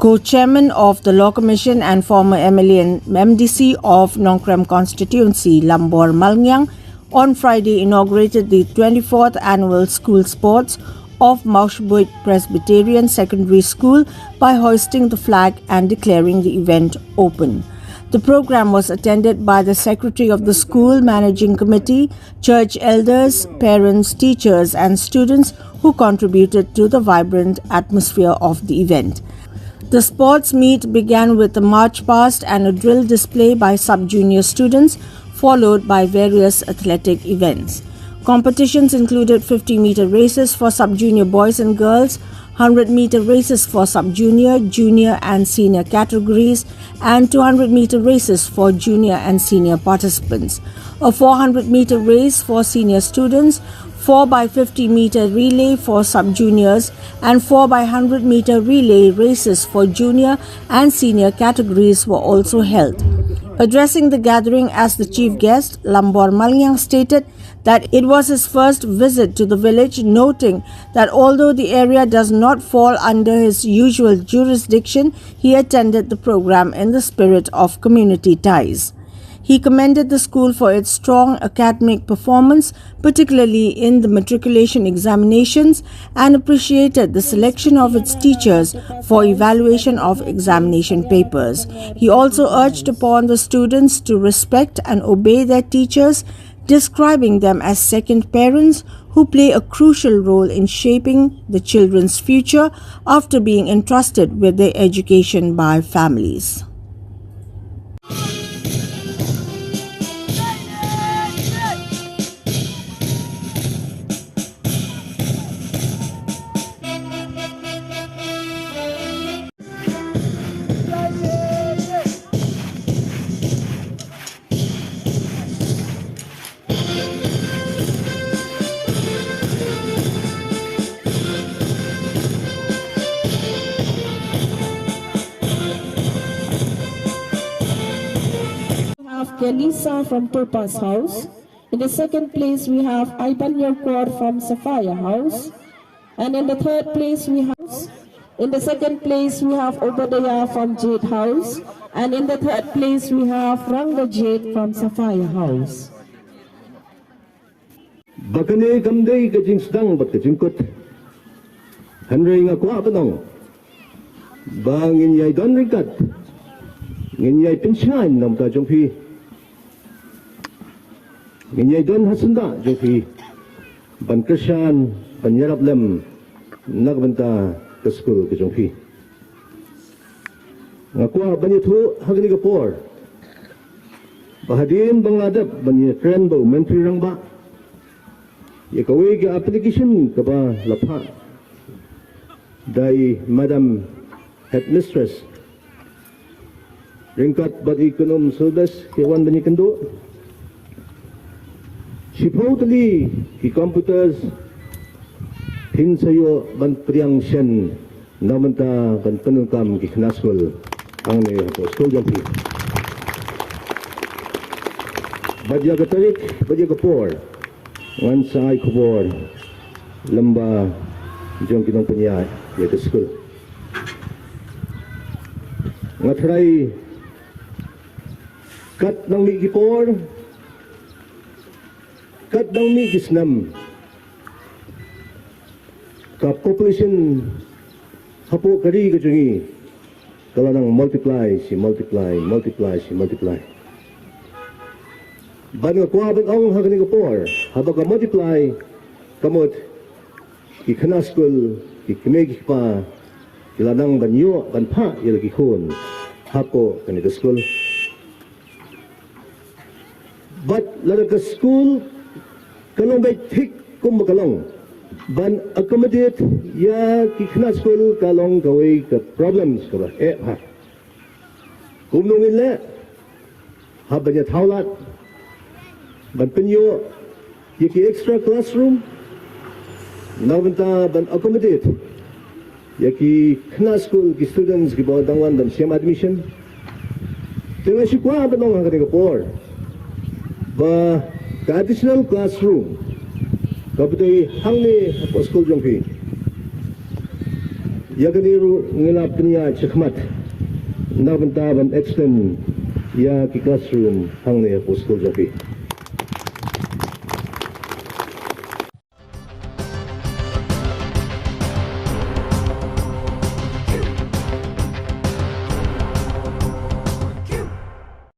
Co-chairman of the Law Commission and former MLA and MDC of Nongkrem constituency, Lambor Malniang, on Friday inaugurated the 24th annual school sports of Mawshabuit Presbyterian Secondary School by hoisting the flag and declaring the event open. The program was attended by the Secretary of the School Managing Committee, church elders, parents, teachers and students who contributed to the vibrant atmosphere of the event. The sports meet began with a march past and a drill display by sub-junior students, followed by various athletic events. Competitions included 50-meter races for sub-junior boys and girls, 100-meter races for sub-junior, junior and senior categories, and 200-meter races for junior and senior participants. A 400-meter race for senior students, 4x50-meter relay for sub-juniors, and 4x100-meter relay races for junior and senior categories were also held. Addressing the gathering as the chief guest, Lambor Malniang stated that it was his first visit to the village, noting that although the area does not fall under his usual jurisdiction, he attended the program in the spirit of community ties. He commended the school for its strong academic performance, particularly in the matriculation examinations, and appreciated the selection of its teachers for evaluation of examination papers. He also urged upon the students to respect and obey their teachers, describing them as second parents who play a crucial role in shaping the children's future after being entrusted with their education by families. Kelisa from Topa's house. In the second place, we have Ivan Yorkor from Sapphire house. And in the third place, in the second place, we have Obadiah from Jade house. And in the third place, we have Ranga Jade from Sapphire house. Bakane kamdei kajing sedang bat kajing kot. Henry nga kwa benong. Bangin yai don rikat. Ngin yai pinshain nam ta jongpi. Ngin don hasunda jongpi ban krishan ban yarap lem nagbanta ke school ke jongpi ngakwa ban yithu hagni ka por bahadin bangadap ban trend bo mentri rangba ye kawe ke application ka ba lapha dai madam headmistress ringkat bat ekonom service ke wan ban kendo. Shipotali ki computers hin sayo ban priang shen namanta ban penukam ki knaskul ang ne ko school jampi badya ka tarik badya ka por wan sai khobor lamba jong kinong panya ya ke school ngatrai kat nang mi ki por kat daw ni gisnam ka population hapo kari ka jungi kala nang multiply ban nga kwa ban ong hagani ka por haba ka multiply kamot ki khana school ki kime ki pa kila nang banyo ban pa yel ki khon hapo kani ka school but lada ka school kalong bay tik kum kalong ban accommodate ya kikna school kalong gaway ka problems ka ba ha kum nung ille ha banya thaulat ban penyo yaki extra classroom nawanta ban accommodate yaki kna school ki students ki bawdangwan ban same admission tenga shikwa banong ha ka por ba ka additional classroom kapitoy hangni school jongpi Yakaniru ngilap niya chakmat. Nabantaban extend ya ki classroom hang ne po school japi.